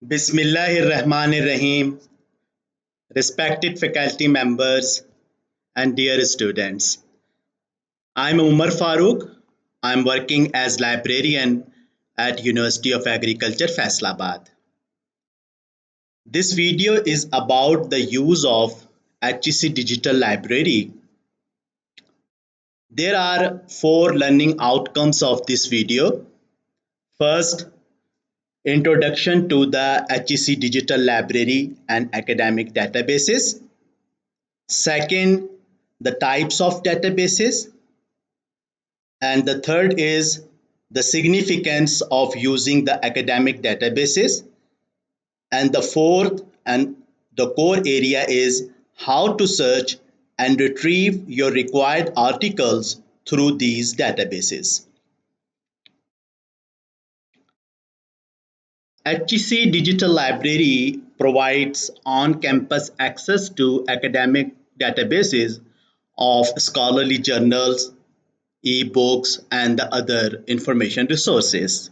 Bismillahirrahmanirrahim, respected faculty members and dear students. I'm Umar Farooq. I'm working as librarian at University of Agriculture, Faisalabad. This video is about the use of HEC Digital Library. There are four learning outcomes of this video. First, introduction to the HEC Digital Library and academic databases. Second, the types of databases. And the third is the significance of using the academic databases. And the fourth and the core area is how to search and retrieve your required articles through these databases. HEC Digital Library provides on-campus access to academic databases of scholarly journals, e-books, and the other information resources.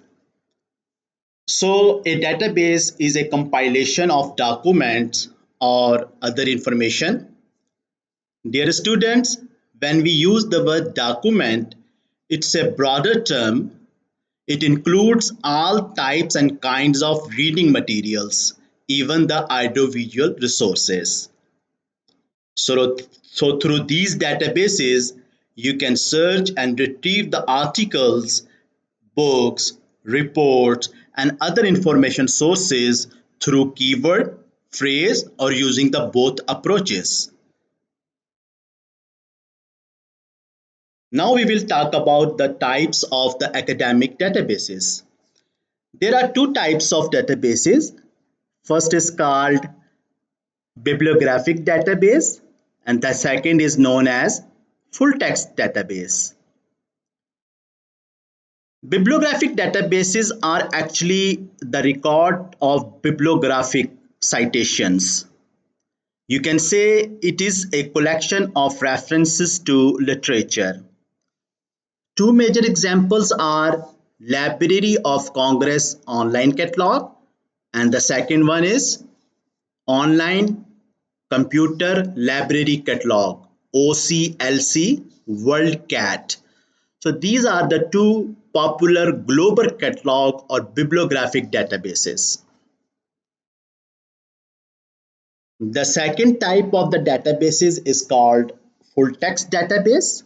So a database is a compilation of documents or other information. Dear students, when we use the word document, it's a broader term. It includes all types and kinds of reading materials, even the audiovisual resources. So through these databases, you can search and retrieve the articles, books, reports, and other information sources through keyword, phrase, or using the both approaches. Now we will talk about the types of the academic databases. There are two types of databases. First is called bibliographic database, and the second is known as full text database. Bibliographic databases are actually the record of bibliographic citations. You can say it is a collection of references to literature. Two major examples are Library of Congress online catalog, and the second one is Online Computer Library Catalog, OCLC WorldCat. So these are the two popular global catalog or bibliographic databases. The second type of the databases is called full text database.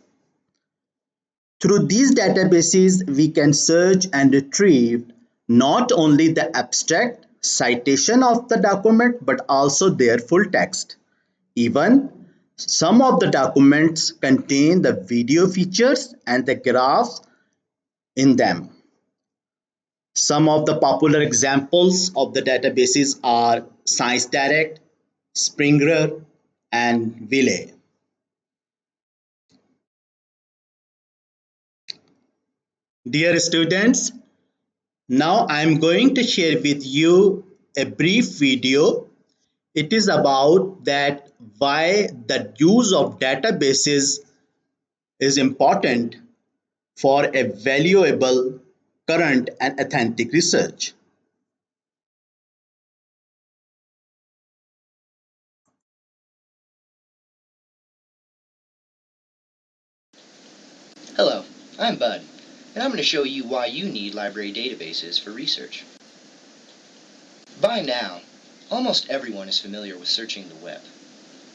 Through these databases, we can search and retrieve not only the abstract citation of the document but also their full text. Even some of the documents contain the video features and the graphs in them. Some of the popular examples of the databases are Science Direct, Springer, and Wiley. Dear students, now I am going to share with you a brief video. It is about that why the use of databases is important for a valuable, current, and authentic research. Hello, I'm Bud, and I'm going to show you why you need library databases for research. By now, almost everyone is familiar with searching the web.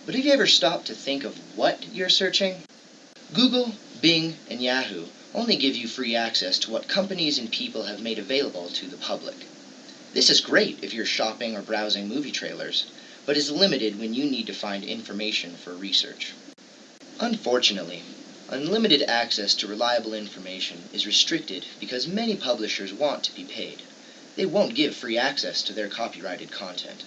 But have you ever stopped to think of what you're searching? Google, Bing, and Yahoo only give you free access to what companies and people have made available to the public. This is great if you're shopping or browsing movie trailers, but is limited when you need to find information for research. Unfortunately, unlimited access to reliable information is restricted because many publishers want to be paid. They won't give free access to their copyrighted content.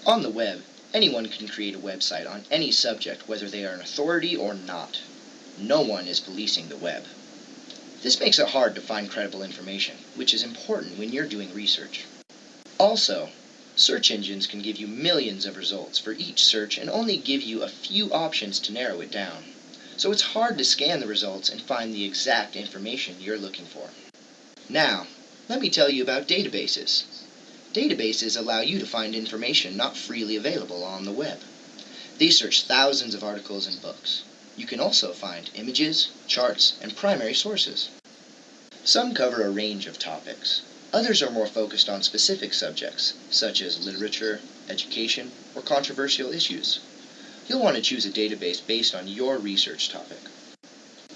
On the web, anyone can create a website on any subject, whether they are an authority or not. No one is policing the web. This makes it hard to find credible information, which is important when you're doing research. Also, search engines can give you millions of results for each search and only give you a few options to narrow it down. So it's hard to scan the results and find the exact information you're looking for. Now, let me tell you about databases. Databases allow you to find information not freely available on the web. They search thousands of articles and books. You can also find images, charts, and primary sources. Some cover a range of topics. Others are more focused on specific subjects, such as literature, education, or controversial issues. You'll want to choose a database based on your research topic.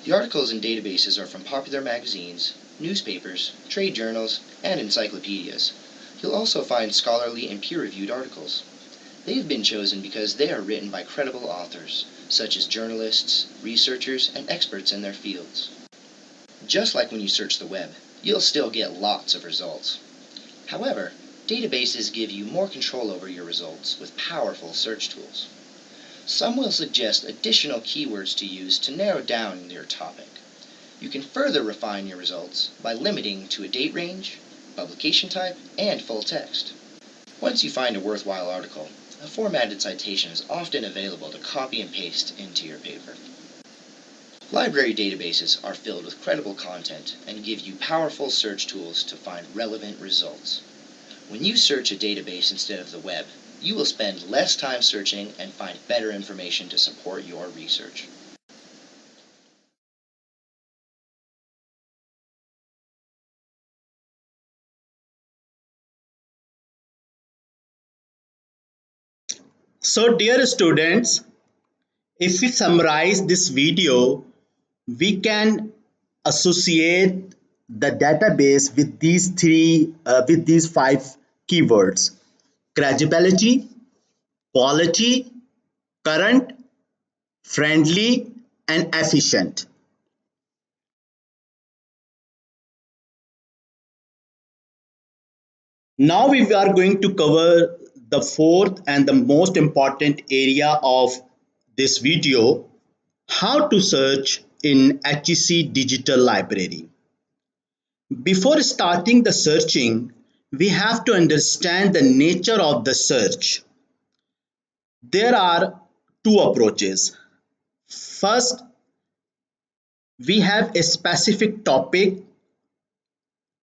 The articles in databases are from popular magazines, newspapers, trade journals, and encyclopedias. You'll also find scholarly and peer-reviewed articles. They've been chosen because they are written by credible authors, such as journalists, researchers, and experts in their fields. Just like when you search the web, you'll still get lots of results. However, databases give you more control over your results with powerful search tools. Some will suggest additional keywords to use to narrow down your topic. You can further refine your results by limiting to a date range, publication type, and full text. Once you find a worthwhile article, a formatted citation is often available to copy and paste into your paper. Library databases are filled with credible content and give you powerful search tools to find relevant results. When you search a database instead of the web, you will spend less time searching and find better information to support your research. So, dear students, if we summarize this video, we can associate the database with these five keywords: credibility, quality, current, friendly, and efficient. Now we are going to cover the fourth and the most important area of this video: how to search in HEC Digital Library. Before starting the searching, we have to understand the nature of the search. There are two approaches. First, we have a specific topic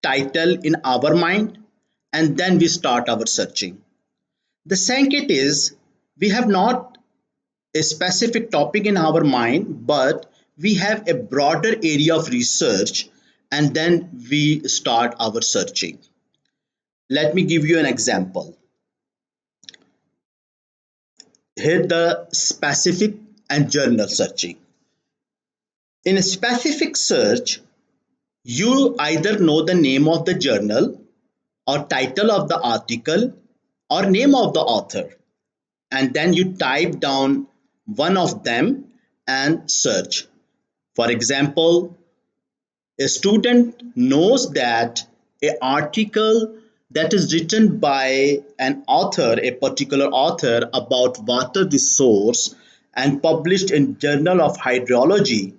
title in our mind, and then we start our searching. The second is we have not a specific topic in our mind, but we have a broader area of research, and then we start our searching. Let me give you an example. Here the specific and journal searching. In a specific search, you either know the name of the journal or title of the article or name of the author, and then you type down one of them and search. For example, a student knows that an article that is written by an author, a particular author, about water resource and published in Journal of Hydrology,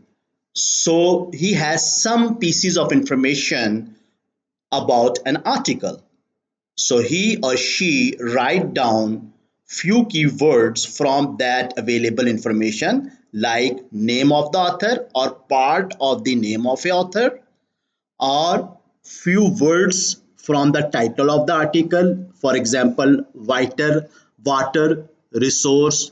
so he has some pieces of information about an article. So he or she write down few keywords from that available information, like name of the author or part of the name of a author, or few words from the title of the article, for example, water resource,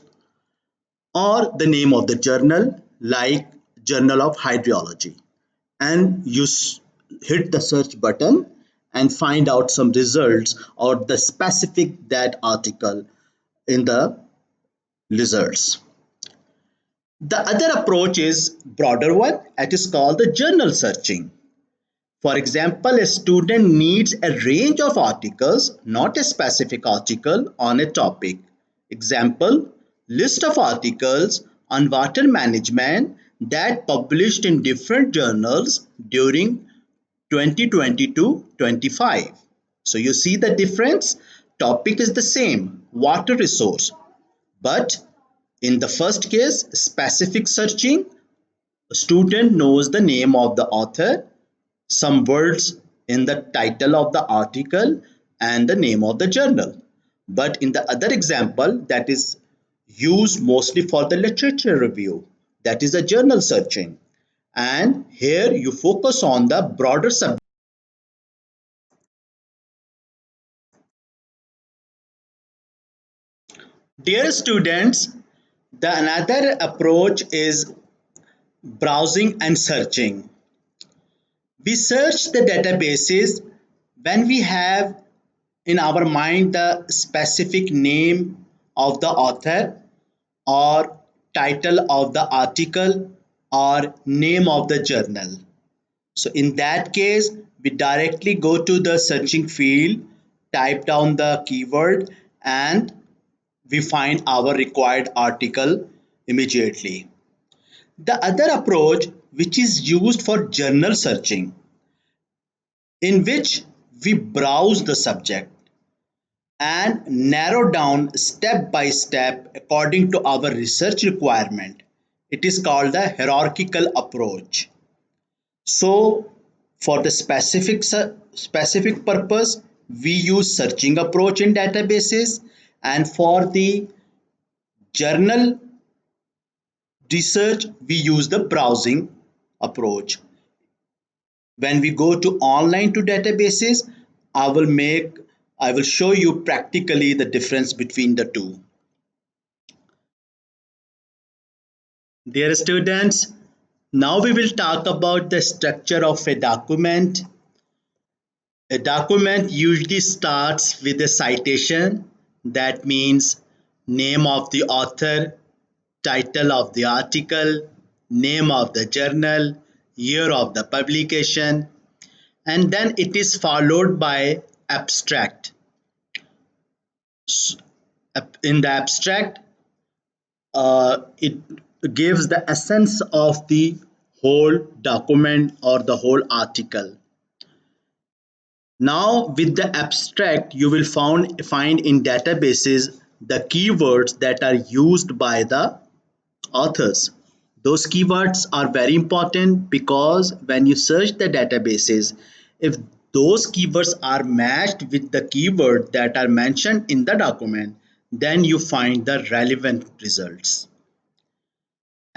or the name of the journal, like Journal of Hydrology. And you hit the search button and find out some results or the specific that article in the results. The other approach is broader one. It is called the journal searching. For example, a student needs a range of articles, not a specific article on a topic. Example, list of articles on water management that published in different journals during 2022-25. So you see the difference. Topic is the same, water resource, but in the first case, specific searching, a student knows the name of the author, some words in the title of the article, and the name of the journal. But in the other example, that is used mostly for the literature review, that is a journal searching. And here you focus on the broader subject. Dear students, the another approach is browsing and searching. We search the databases when we have in our mind the specific name of the author or title of the article or name of the journal. So in that case, we directly go to the searching field, type down the keyword, and we find our required article immediately. The other approach, which is used for journal searching, in which we browse the subject and narrow down step by step according to our research requirement. It is called the hierarchical approach. So for the specific purpose, we use searching approach in databases, and for the journal research, we use the browsing approach. When we go to online to databases, I will show you practically the difference between the two. Dear students, now we will talk about the structure of a document. A document usually starts with a citation, that means name of the author, title of the article, name of the journal, year of the publication, and then it is followed by abstract. In the abstract, it gives the essence of the whole document or the whole article. Now with the abstract, you will find in databases the keywords that are used by the authors. Those keywords are very important because when you search the databases, if those keywords are matched with the keyword that are mentioned in the document, then you find the relevant results.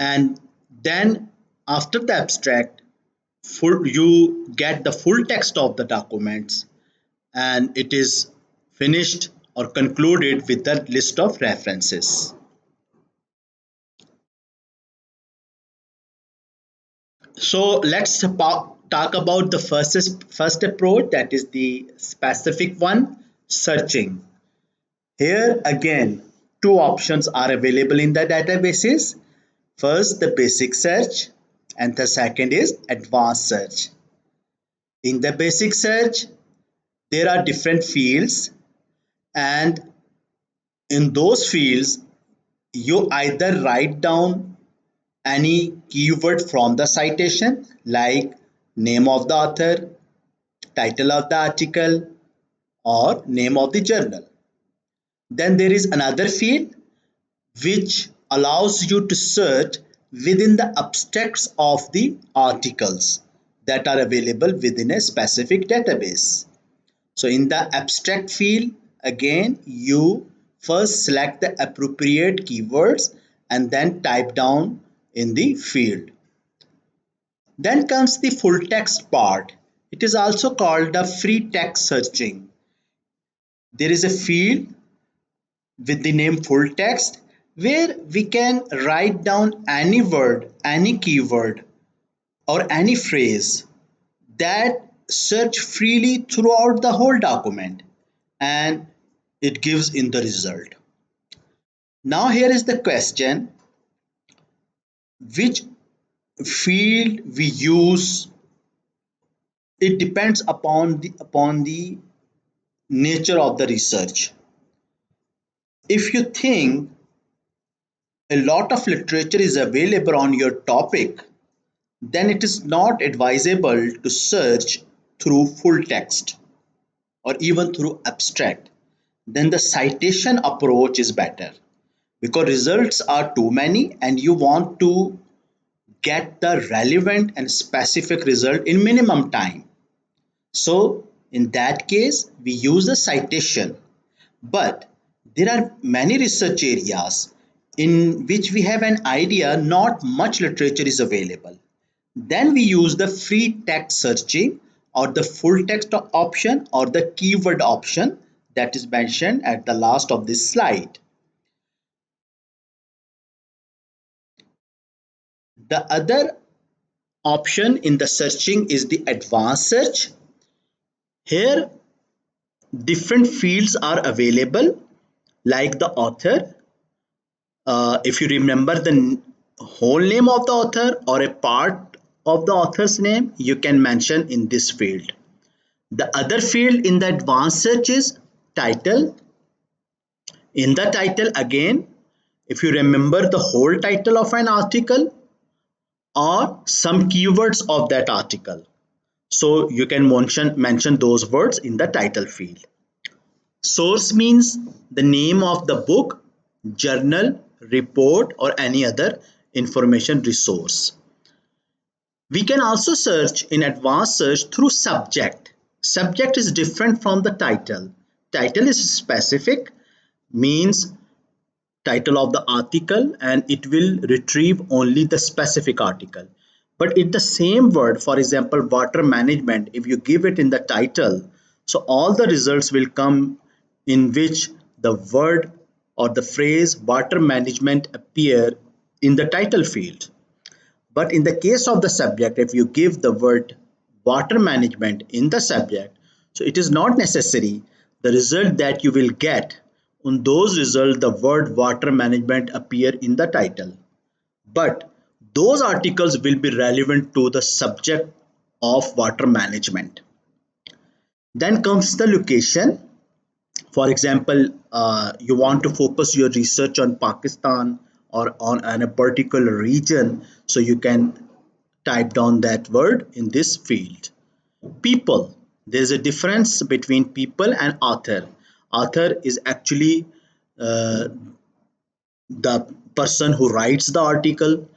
And then after the abstract, you get the full text of the documents, and it is finished or concluded with the list of references. So let's talk about the first approach, that is the specific one, searching. Here again, two options are available in the databases. First, the basic search, and the second is advanced search. In the basic search, there are different fields, and in those fields, you either write down any keyword from the citation, like name of the author, title of the article, or name of the journal. Then there is another field which allows you to search within the abstracts of the articles that are available within a specific database. So in the abstract field, again, you first select the appropriate keywords and then type down in the field. Then comes the full text part. It is also called the free text searching. There is a field with the name full text where we can write down any word, any keyword, or any phrase that search freely throughout the whole document, and it gives in the result. Now here is the question, which field we use, it depends upon the nature of the research. If you think a lot of literature is available on your topic, then it is not advisable to search through full text or even through abstract. Then the citation approach is better because results are too many and you want to get the relevant and specific result in minimum time. So in that case, we use a citation. But there are many research areas in which we have an idea not much literature is available. Then we use the free text searching or the full text option or the keyword option that is mentioned at the last of this slide. The other option in the searching is the advanced search. Here, different fields are available, like the author. If you remember the whole name of the author or a part of the author's name, you can mention in this field. The other field in the advanced search is title. In the title, again, if you remember the whole title of an article or some keywords of that article, so you can mention those words in the title field. Source means the name of the book, journal, report, or any other information resource. We can also search in advanced search through subject. Subject is different from the title. Title is specific, means title of the article, and it will retrieve only the specific article. But in the same word, for example, water management, if you give it in the title, so all the results will come in which the word or the phrase water management appear in the title field. But in the case of the subject, if you give the word water management in the subject, so it is not necessary the result that you will get on those results the word water management appear in the title. But those articles will be relevant to the subject of water management. Then comes the location. For example, you want to focus your research on Pakistan or on a particular region, so you can type down that word in this field. People. There is a difference between people and author. Author is actually uh, the person who writes the article,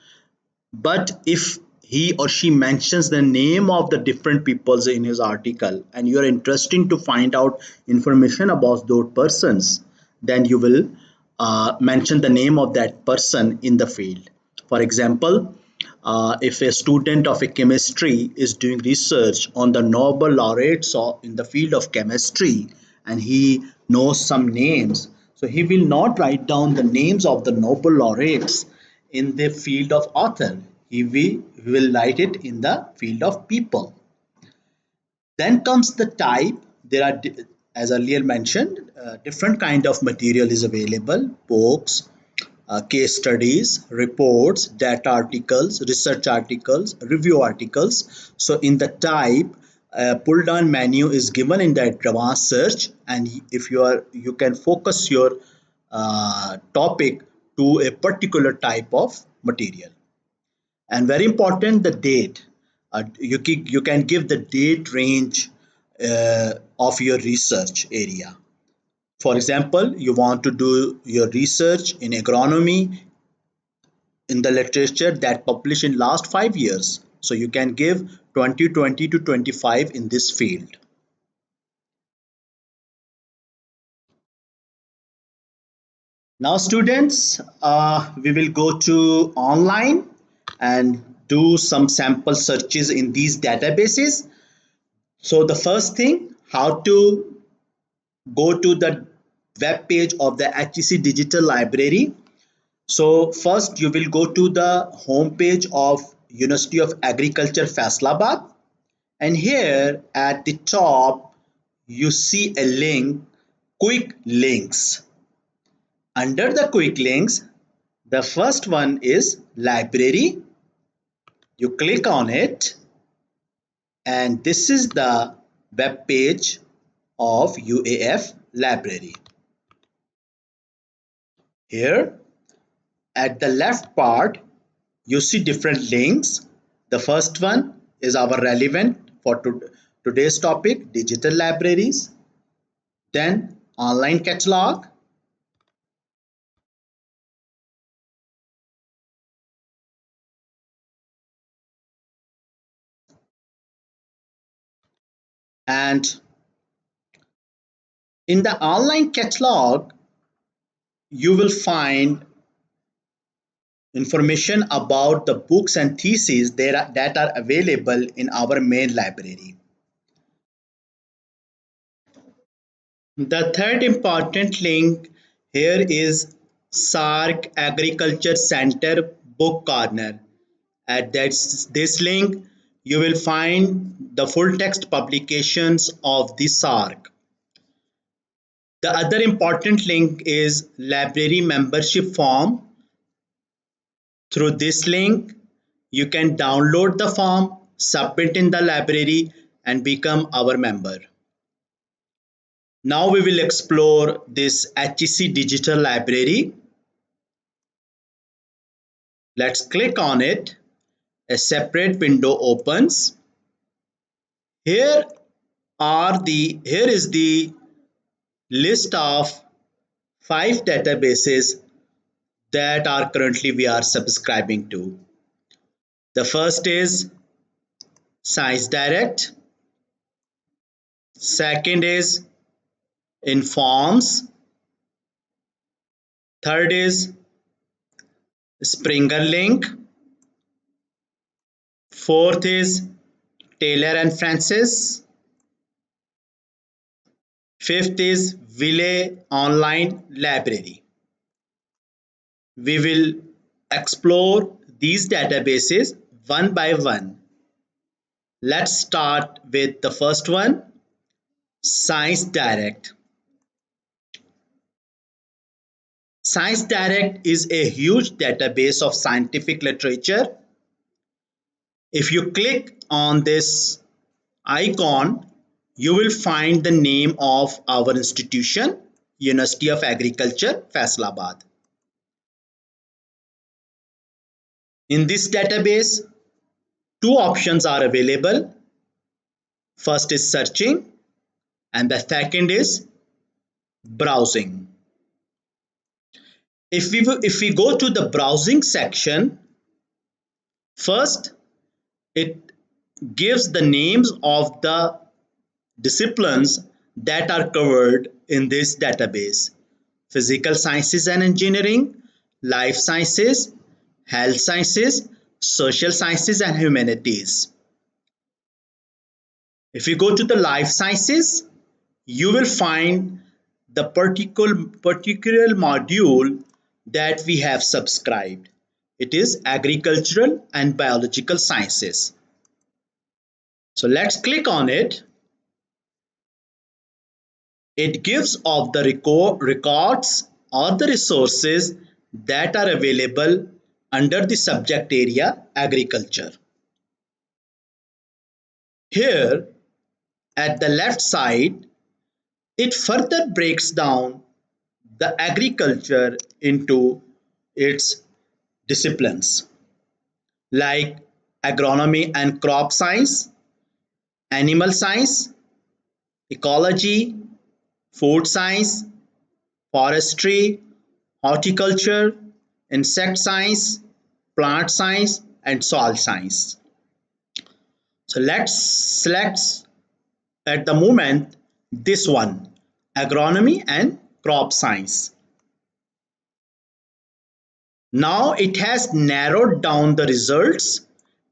but if he or she mentions the name of the different peoples in his article and you are interested to find out information about those persons, then you will mention the name of that person in the field. For example, if a student of a chemistry is doing research on the Nobel laureates in the field of chemistry and he knows some names, so he will not write down the names of the Nobel laureates in the field of author. He will write it in the field of people. Then comes the type. There are, as earlier mentioned, different kind of material is available: books, case studies, reports, data articles, research articles, review articles. So in the type, pull down menu is given in the advanced search, and if you can focus your topic to a particular type of material. And very important, the date. You can give the date range of your research area. For example, you want to do your research in agronomy in the literature that published in last 5 years. So you can give 2020 to 25 in this field. Now students, we will go to online and do some sample searches in these databases. So the first thing, how to go to the web page of the HEC Digital Library. So first you will go to the home page of University of Agriculture Faisalabad, and here at the top you see a link, quick links. Under the quick links, the first one is library. You click on it and this is the web page of UAF library. Here at the left part, you see different links. The first one is our relevant for today's topic, digital libraries. Then online catalog. And in the online catalog, you will find information about the books and theses that are available in our main library. The third important link here is SARC Agriculture Center Book Corner. At this link, you will find the full text publications of the SARC. The other important link is library membership form. Through this link, you can download the form, submit in the library, and become our member. Now we will explore this HEC digital library. Let's click on it. A separate window opens. Here here is the list of 5 databases that are currently we are subscribing to. The first is Science Direct. Second is Informs. Third is Springer Link. Fourth is Taylor and Francis. Fifth is Ville Online Library. We will explore these databases one by one. Let's start with the first one, Science Direct. Science Direct is a huge database of scientific literature. If you click on this icon, you will find the name of our institution, University of Agriculture, Faisalabad. In this database, two options are available. First is searching and the second is browsing. If we go to the browsing section, first it gives the names of the disciplines that are covered in this database: physical sciences and engineering, life sciences, health sciences, social sciences, and humanities. If you go to the life sciences, you will find the particular module that we have subscribed. It is agricultural and biological sciences. So let's click on it. It gives of the records or the resources that are available under the subject area agriculture. Here at the left side, it further breaks down the agriculture into its disciplines like agronomy and crop science, animal science, ecology, food science, forestry, horticulture, insect science, plant science, and soil science. So let's select at the moment this one, agronomy and crop science. Now it has narrowed down the results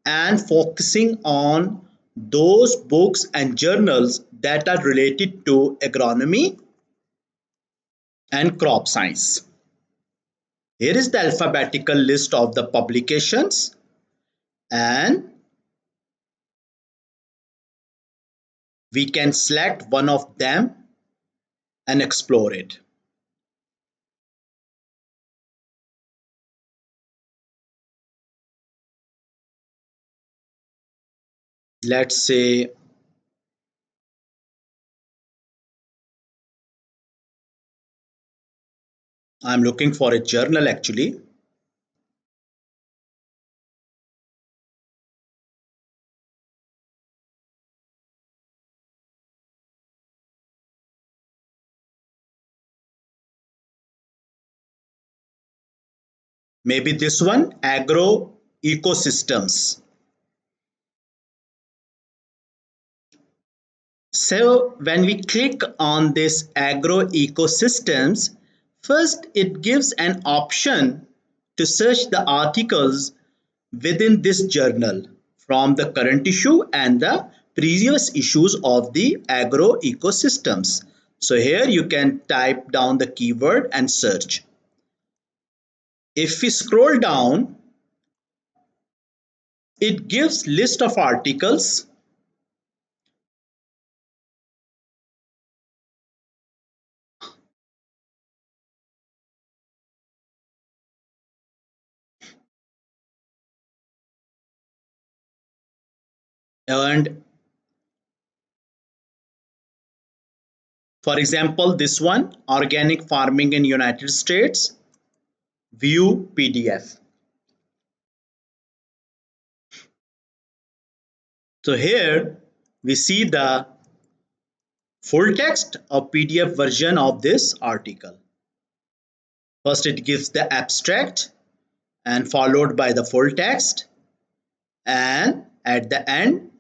and focusing on those books and journals that are related to agronomy and crop science. Here is the alphabetical list of the publications, and we can select one of them and explore it. Let's say I'm looking for a journal actually. Maybe this one, agro ecosystems. So when we click on this agro ecosystems, first it gives an option to search the articles within this journal from the current issue and the previous issues of the agro ecosystems. So here you can type down the keyword and search. If we scroll down, It gives list of articles and for example this one organic farming in United States, view PDF. So here we see the full text or PDF version of this article. First it gives the abstract and followed by the full text, and at the end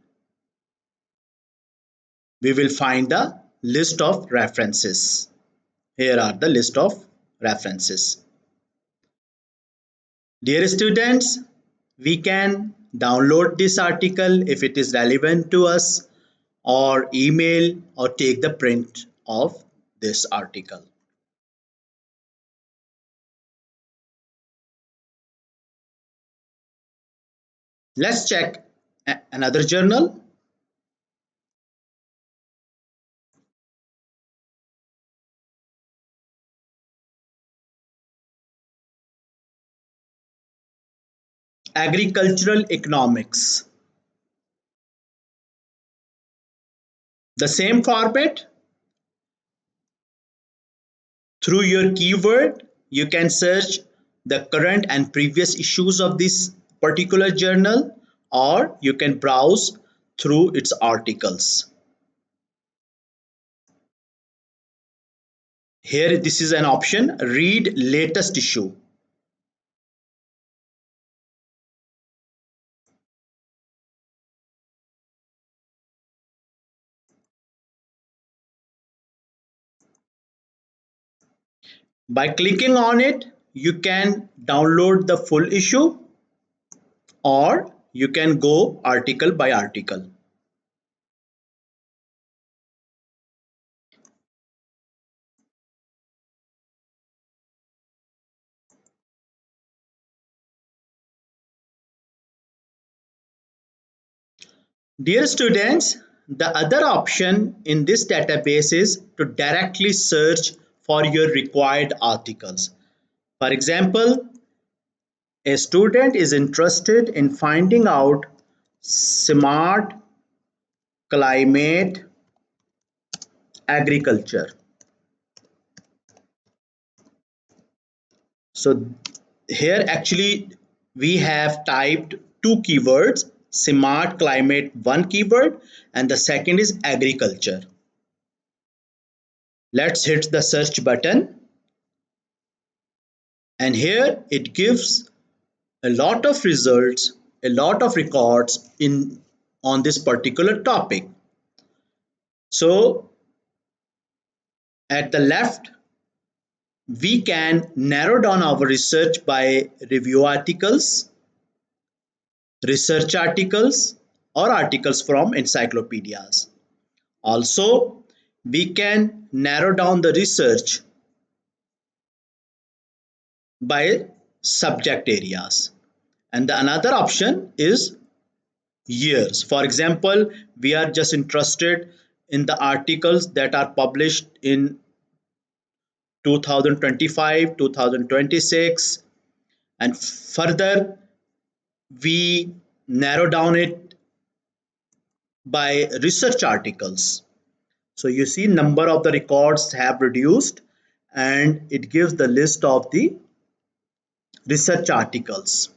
we will find the list of references. Here are the list of references. Dear students, we can download this article if it is relevant to us, or email or take the print of this article. Let's check another journal. Agricultural economics. The same format. Through your keyword, you can search the current and previous issues of this particular journal, or you can browse through its articles. Here, this is an option, read latest issue. By clicking on it, you can download the full issue, or you can go article by article. Dear students, the other option in this database is to directly search for your required articles. For example, a student is interested in finding out smart climate agriculture. So here actually we have typed two keywords, smart climate one keyword and the second is agriculture. Let's hit the search button, and here it gives a lot of results, a lot of records in on this particular topic. So at the left we can narrow down our research by review articles, research articles, or articles from encyclopedias. Also, we can narrow down the research by subject areas. And the another option is years. For example, we are just interested in the articles that are published in 2025, 2026, and further we narrow down it by research articles. So you see number of the records have reduced and it gives the list of the research articles.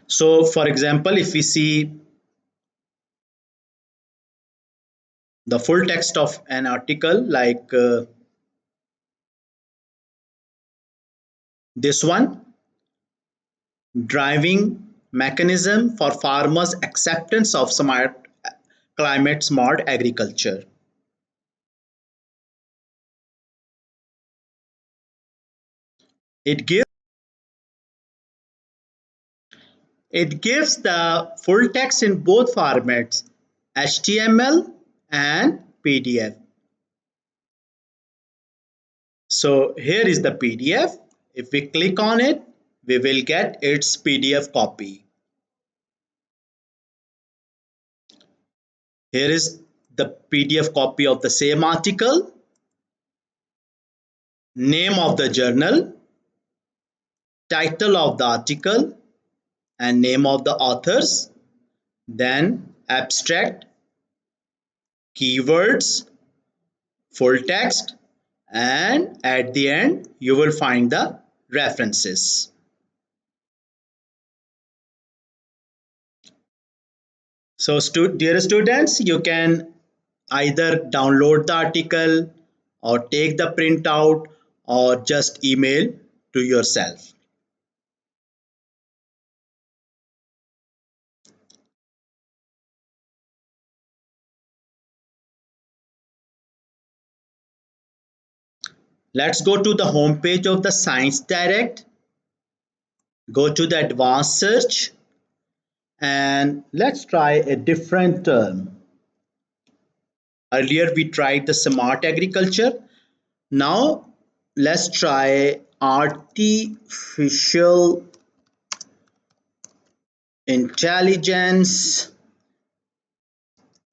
So for example, if we see the full text of an article like this one, driving mechanism for farmers acceptance of smart climate smart agriculture. It gives It gives the full text in both formats, HTML and PDF. So here is the PDF. If we click on it, we will get its PDF copy. Here is the PDF copy of the same article, name of the journal, title of the article, and name of the authors, then abstract, keywords, full text, and at the end you will find the references. So dear students, you can either download the article or take the printout or just email to yourself. Let's go to the home page of the Science Direct. Go to the advanced search and let's try a different term. Earlier we tried the smart agriculture. Now let's try artificial intelligence.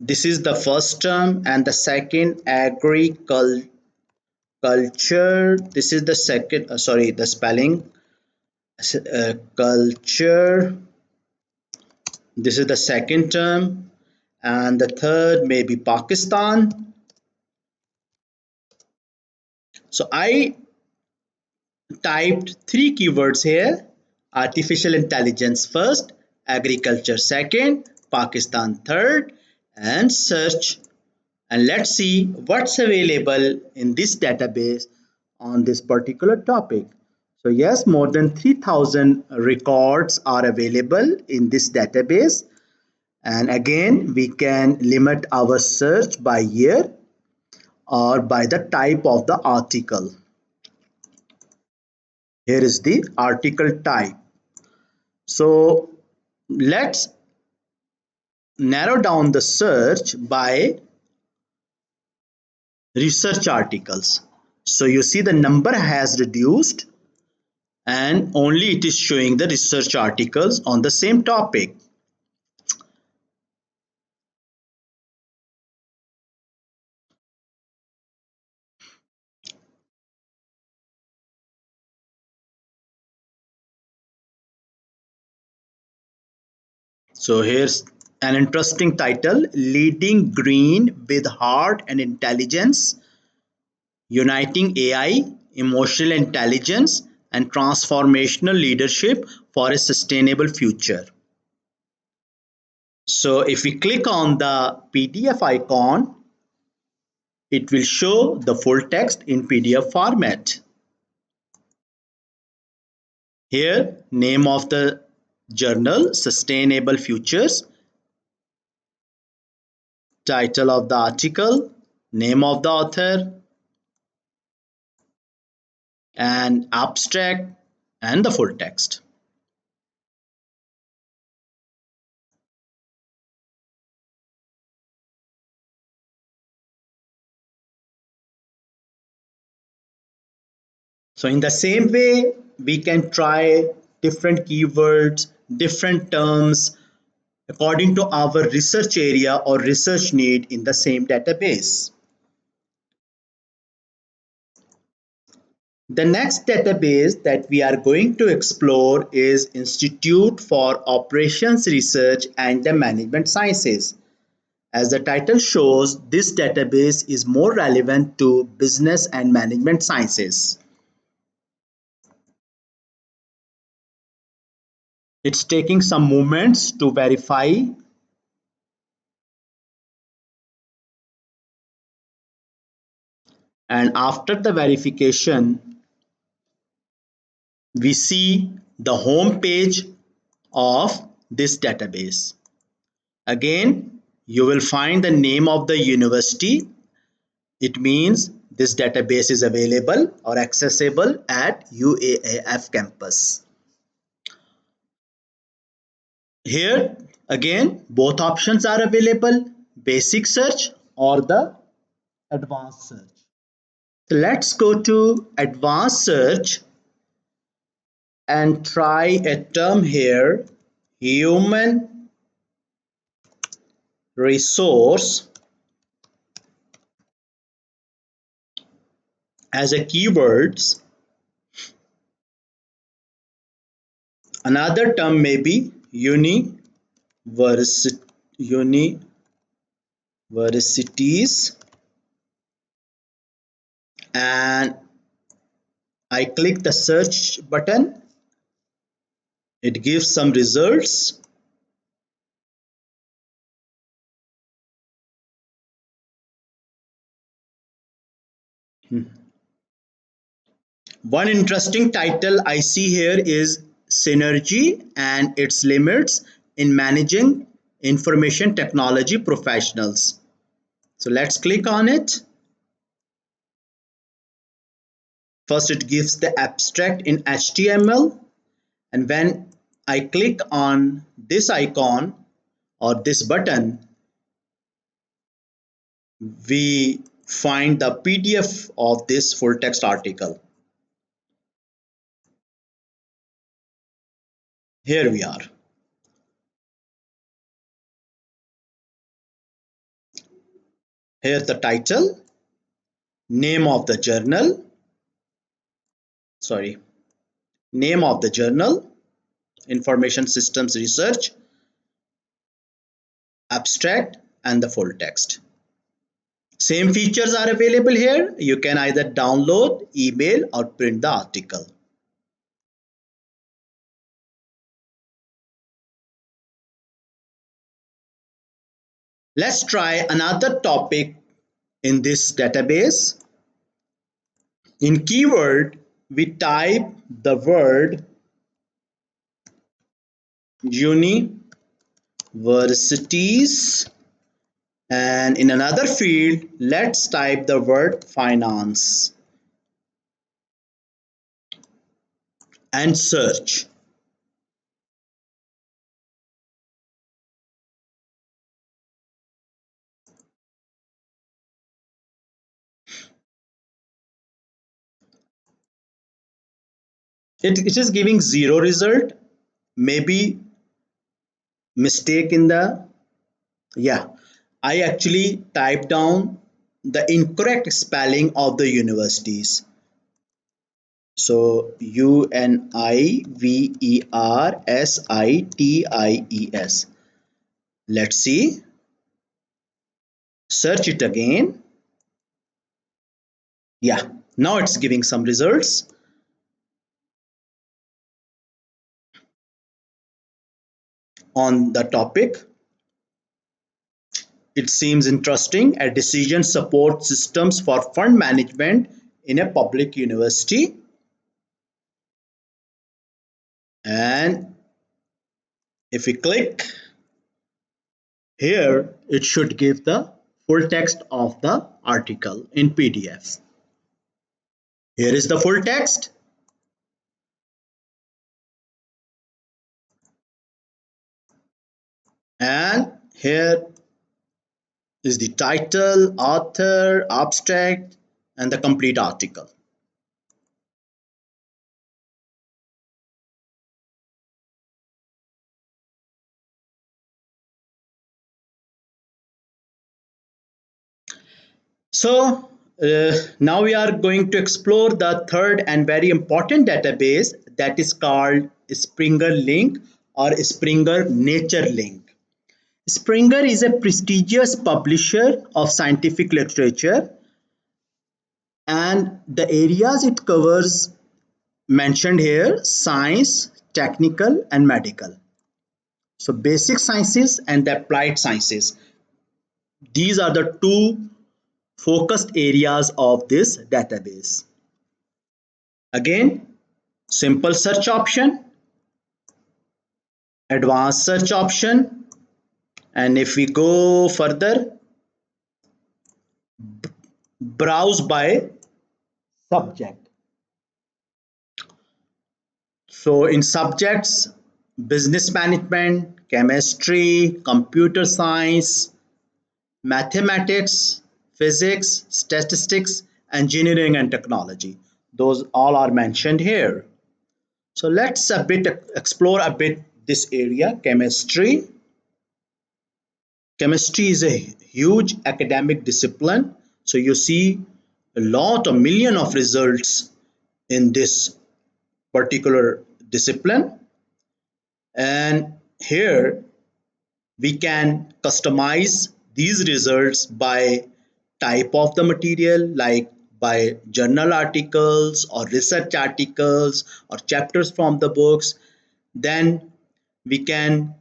This is the first term, and the second agriculture. This is the second, sorry, the spelling. Culture. This is the second term, and the third may be Pakistan. So I typed three keywords here: artificial intelligence first, agriculture second, Pakistan third, and search. And let's see what's available in this database on this particular topic. So yes, more than 3000 records are available in this database. And again, we can limit our search by year or by the type of the article. Here is the article type. So let's narrow down the search by research articles. So you see the number has reduced and only it is showing the research articles on the same topic. So here's an interesting title: Leading Green with Heart and Intelligence, Uniting AI, Emotional Intelligence, and Transformational Leadership for a Sustainable Future. So if we click on the PDF icon, it will show the full text in PDF format. Here, name of the journal, Sustainable Futures, title of the article, name of the author, and abstract, and the full text. So in the same way, we can try different keywords, different terms according to our research area or research need in the same database. The next database that we are going to explore is Institute for Operations Research and the Management Sciences. As the title shows, this database is more relevant to business and management sciences. It's taking some moments to verify, and after the verification, we see the home page of this database. Again, you will find the name of the university. It means this database is available or accessible at UAAF campus. Here again, both options are available: basic search or the advanced search. So let's go to advanced search and try a term here, human resource as a keywords. Another term may be universities, and I click the search button. It gives some results. One interesting title I see here is Synergy and its limits in managing information technology professionals. So let's click on it. First, it gives the abstract in HTML, and when I click on this icon or this button, we find the PDF of this full text article. Here we are. Here's the title, name of the journal, sorry, name of the journal, Information Systems Research, abstract, and the full text. Same features are available here. You can either download, email, or print the article. Let's try another topic in this database. In keyword, we type the word universities, and in another field, let's type the word finance and search. It is giving zero result, maybe mistake in the, yeah, I actually typed down the incorrect spelling of the universities. So UNIVERSITIES. Let's see. Search it again. Yeah, now it's giving some results. On the topic, it seems interesting. A decision support systems for fund management in a public university. And if we click here, it should give the full text of the article in PDF. Here is the full text. And here is the title, author, abstract, and the complete article. So now we are going to explore the third and very important database, that is called Springer Link or Springer Nature Link. Springer is a prestigious publisher of scientific literature, and the areas it covers mentioned here: science, technical, and medical. So basic sciences and the applied sciences. These are the two focused areas of this database. Again, simple search option, advanced search option, and if we go further, browse by subject. So in subjects, business management, chemistry, computer science, mathematics, physics, statistics, engineering and technology. Those all are mentioned here. So let's a bit explore a bit this area, chemistry. Chemistry is a huge academic discipline. So you see a lot, a million of results in this particular discipline. And here we can customize these results by type of the material, like by journal articles or research articles or chapters from the books. Then we can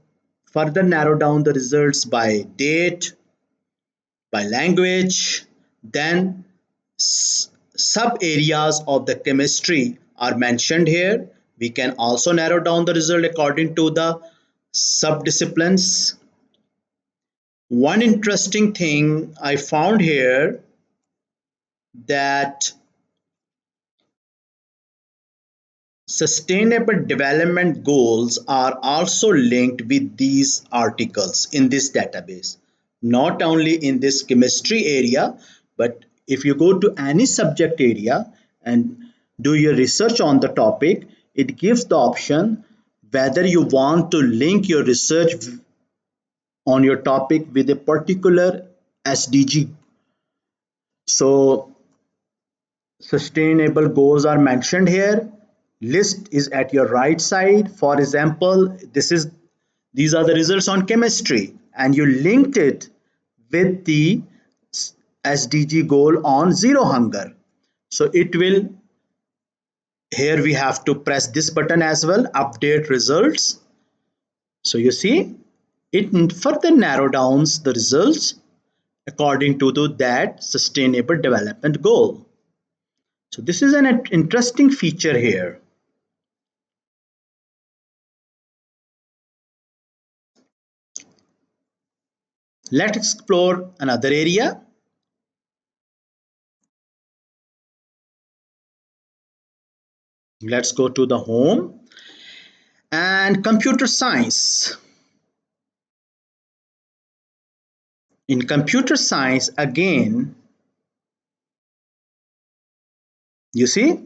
further narrow down the results by date, by language. Then sub areas of the chemistry are mentioned here. We can also narrow down the result according to the subdisciplines. One interesting thing I found here, that sustainable development goals are also linked with these articles in this database. Not only in this chemistry area, but if you go to any subject area and do your research on the topic, it gives the option whether you want to link your research on your topic with a particular SDG. So sustainable goals are mentioned here. List is at your right side. For example, these are the results on chemistry, and you linked it with the SDG goal on zero hunger. So it will, here we have to press this button as well, update results. So you see, it further narrow downs the results according to that sustainable development goal. So this is an interesting feature here. Let's explore another area. Let's go to the home and computer science. In computer science, again, you see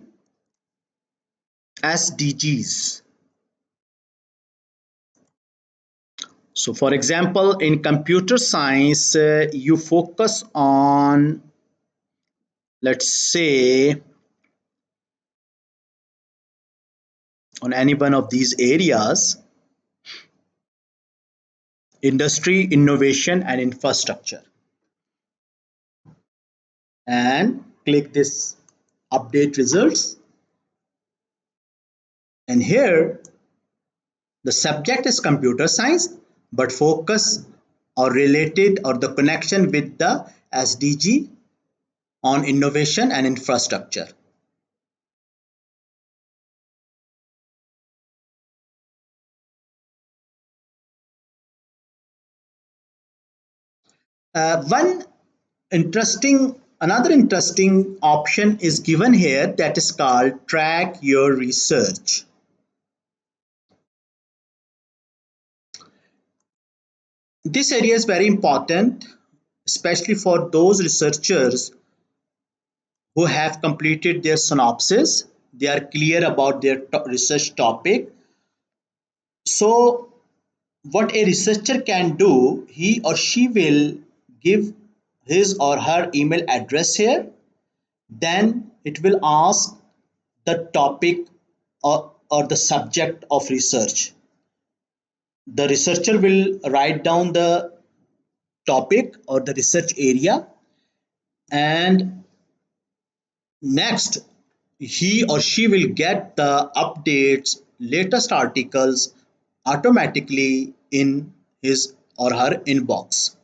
SDGs. So for example, in computer science, you focus on, let's say, on any one of these areas: industry, innovation, and infrastructure. And click this update results. And here the subject is computer science, but focus or related or the connection with the SDG on innovation and infrastructure. One another interesting option is given here, that is called track your research. This area is very important, especially for those researchers who have completed their synopsis. They are clear about their research topic. So what a researcher can do, he or she will give his or her email address here. Then it will ask the topic or the subject of research. The researcher will write down the topic or the research area, and next he or she will get the updates, latest articles automatically in his or her inbox.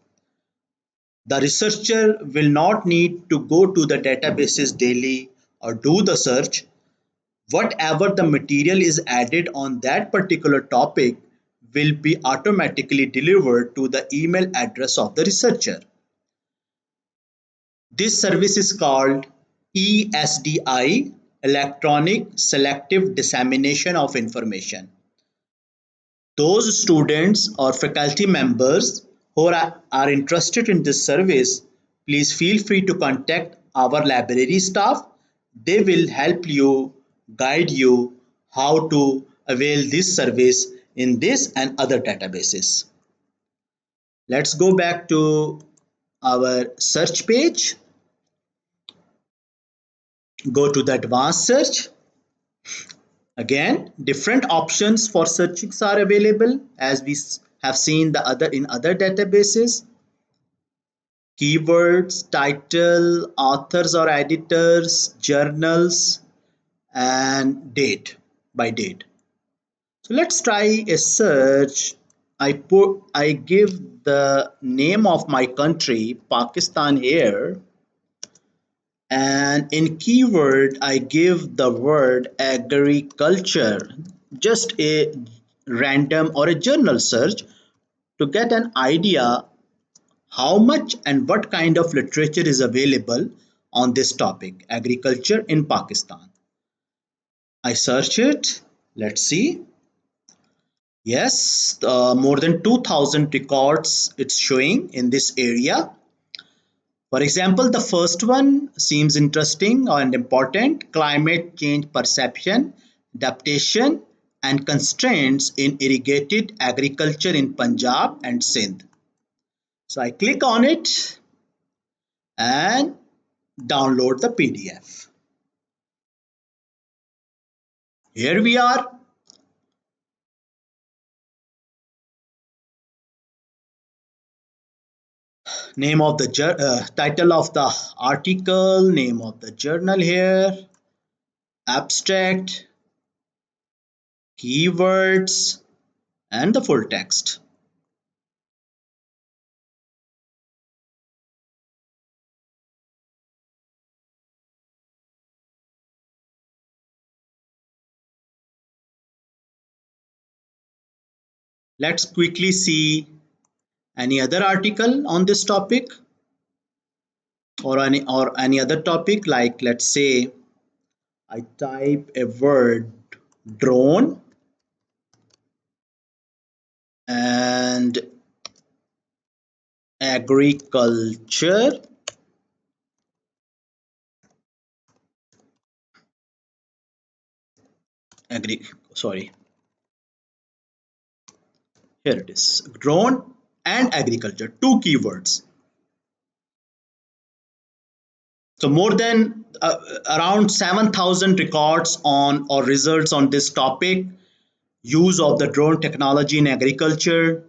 The researcher will not need to go to the databases daily or do the search. Whatever the material is added on that particular topic will be automatically delivered to the email address of the researcher. This service is called ESDI, Electronic Selective Dissemination of Information. Those students or faculty members who are interested in this service, please feel free to contact our library staff. They will help you, guide you how to avail this service in this and other databases. Let's go back to our search page. Go to the advanced search. Again, different options for searching are available as we have seen the other in other databases. Keywords, title, authors or editors, journals, and date by date. So let's try a search. I give the name of my country, Pakistan here, and in keyword I give the word agriculture, just a random or a journal search to get an idea how much and what kind of literature is available on this topic, agriculture in Pakistan. I search it. Let's see. Yes, more than 2000 records it's showing in this area. For example, the first one seems interesting and important: climate change perception, adaptation, and constraints in irrigated agriculture in Punjab and Sindh. So I click on it and download the PDF. Here we are. Name of the title of the article, name of the journal here, abstract, keywords, and the full text. Let's quickly see any other article on this topic, or any other topic, like let's say I type a word drone and agriculture. Agri Sorry, here it is: drone and agriculture, two keywords. So more than around 7,000 records on or results on this topic: use of the drone technology in agriculture,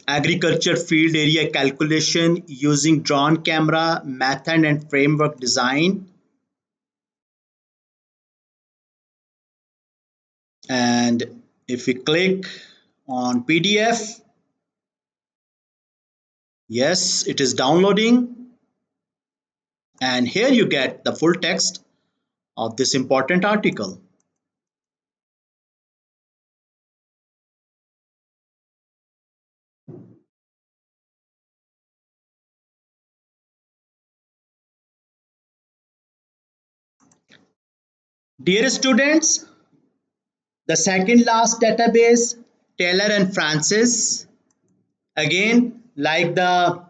agriculture field area calculation using drone camera method and framework design. And if we click on PDF, yes, it is downloading, and here you get the full text of this important article. Dear students, the second last database, Taylor and Francis. Again, like the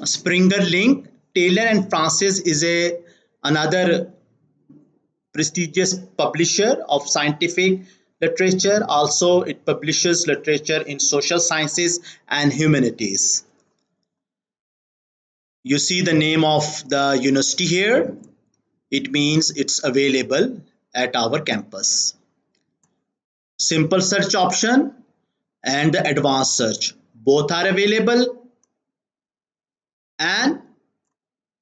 Springer link, Taylor and Francis is a another prestigious publisher of scientific literature. Also, it publishes literature in social sciences and humanities. You see the name of the university here. It means it's available at our campus. Simple search option and the advanced search, both are available, and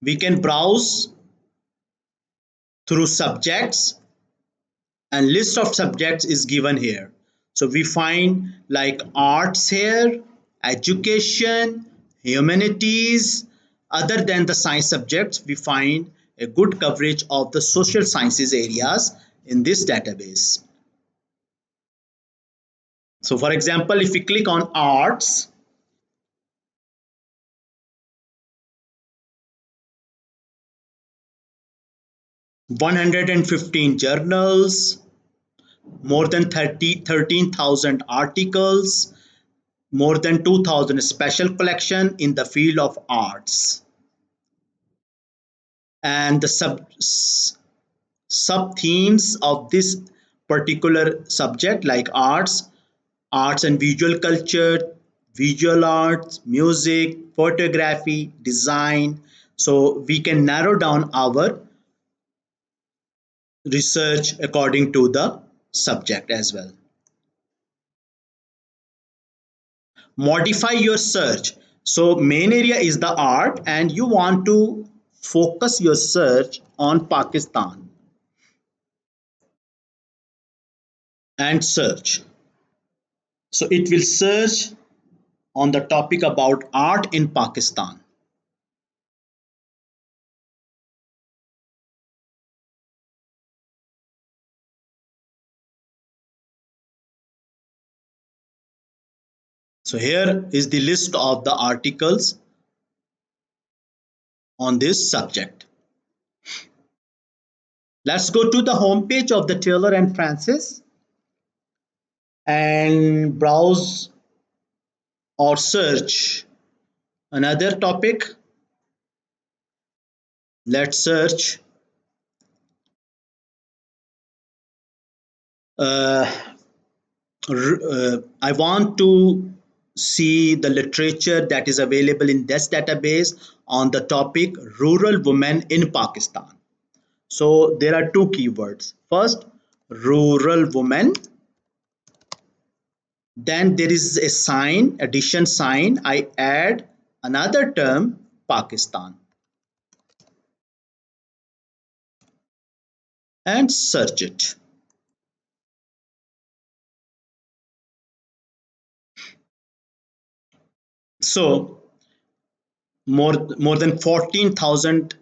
we can browse through subjects, and list of subjects is given here. So we find like arts here, education, humanities. Other than the science subjects, we find a good coverage of the social sciences areas in this database. So for example, if we click on arts, 115 journals, more than 13,000 articles, more than 2,000 special collection in the field of arts. and the sub themes of this particular subject, like arts and visual culture, visual arts, music, photography, design. So we can narrow down our research according to the subject as well. Modify your search. So main area is the art and you want to focus your search on Pakistan and search. So it will search on the topic about art in Pakistan. So here is the list of the articles on this subject. Let's go to the homepage of the Taylor and Francis and browse or search another topic. Let's search uh, I want to see the literature that is available in this database on the topic rural women in Pakistan. So there are two keywords. First, rural women. Then there is a sign, addition sign. I add another term, Pakistan, and search it. So more than 14,000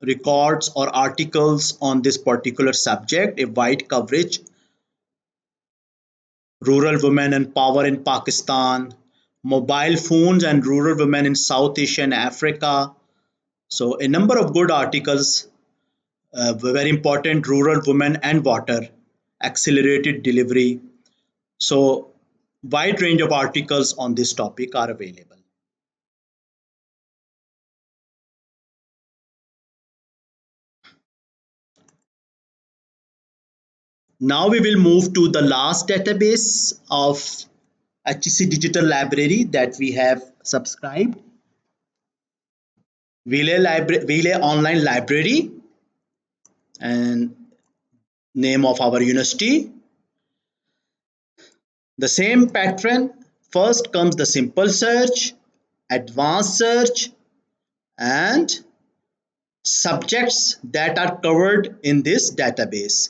records or articles on this particular subject, a wide coverage, rural women and power in Pakistan, mobile phones and rural women in South Asia and Africa. So a number of good articles, very important, rural women and water, accelerated delivery. So wide range of articles on this topic are available. Now we will move to the last database of HEC Digital Library that we have subscribed, Relay Online Library, and name of our university. The same pattern. First comes the simple search, advanced search, and subjects that are covered in this database.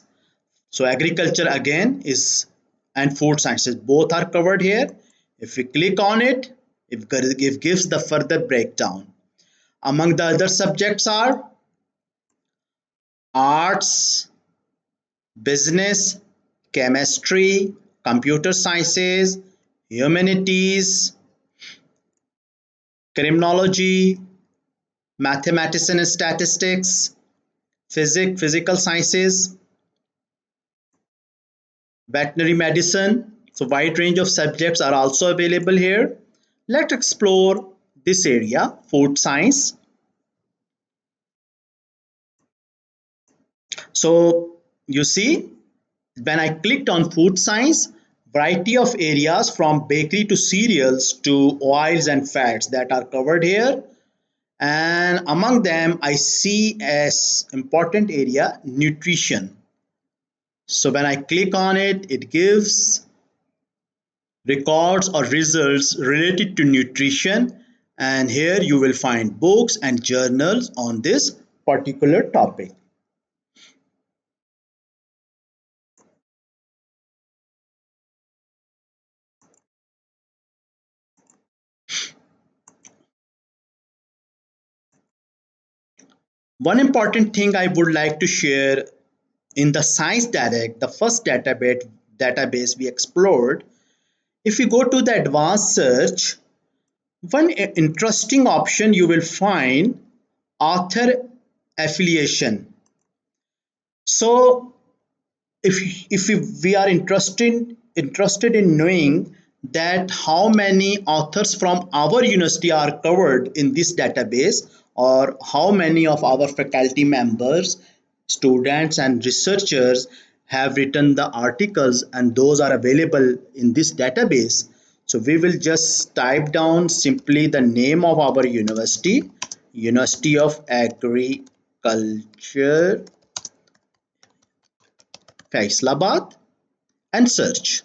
So agriculture again is and food sciences both are covered here. If we click on it, it gives the further breakdown. Among the other subjects are arts, business, chemistry, computer sciences, humanities, criminology, mathematics and statistics, physical sciences, veterinary medicine. So wide range of subjects are also available here. Let's explore this area, food science. So you see, when I clicked on food science, variety of areas from bakery to cereals to oils and fats that are covered here. And among them, I see as important area nutrition. So when I click on it, it gives records or results related to nutrition. And here you will find books and journals on this particular topic. One important thing I would like to share in the Science Direct, the first database we explored, if you go to the advanced search, one interesting option you will find author affiliation. So if we are interested in knowing that how many authors from our university are covered in this database, or how many of our faculty members, students, and researchers have written the articles, and those are available in this database. So we will just type down simply the name of our university, University of Agriculture, Faisalabad, and search.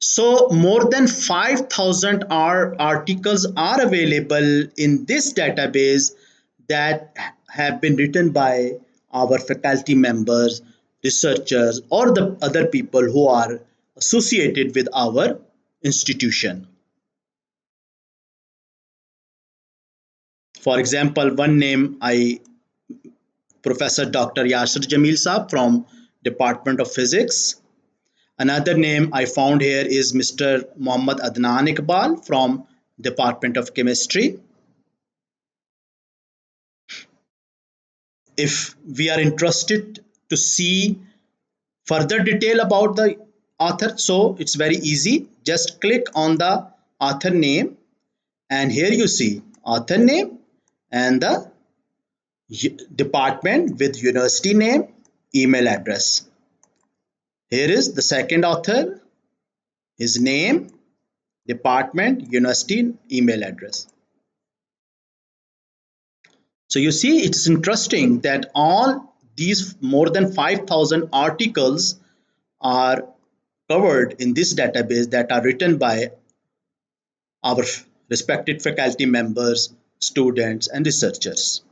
So more than 5,000 articles are available in this database that have been written by our faculty members, researchers, or the other people who are associated with our institution. For example, one name I Professor Dr. Yasir Jamil Saab from Department of Physics. Another name I found here is Mr. Muhammad Adnan Iqbal from Department of Chemistry. If we are interested to see further detail about the author, so it's very easy. Just click on the author name, and here you see author name and the department with university name, email address. Here is the second author, his name, department, university, email address. So you see, it's interesting that all these more than 5,000 articles are covered in this database that are written by our respected faculty members, students, and researchers.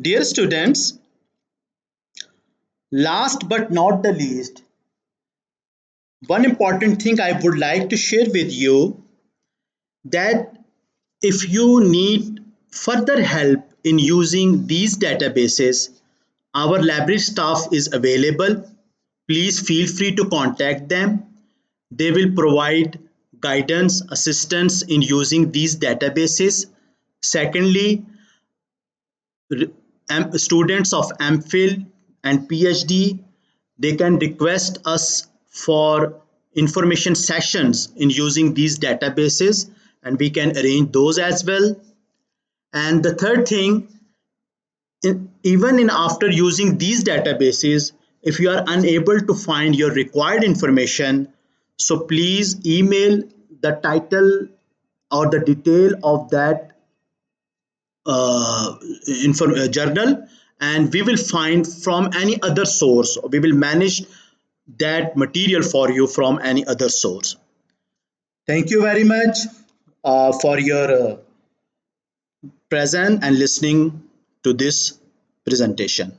Dear students, last but not the least, one important thing I would like to share with you that if you need further help in using these databases, our library staff is available. Please feel free to contact them. They will provide guidance, assistance in using these databases. Secondly, students of MPhil and PhD, they can request us for information sessions in using these databases, and we can arrange those as well. And the third thing, even in after using these databases, if you are unable to find your required information, so please email the title or the detail of that journal, and we will find from any other source. We will manage that material for you from any other source. Thank you very much for your presence and listening to this presentation.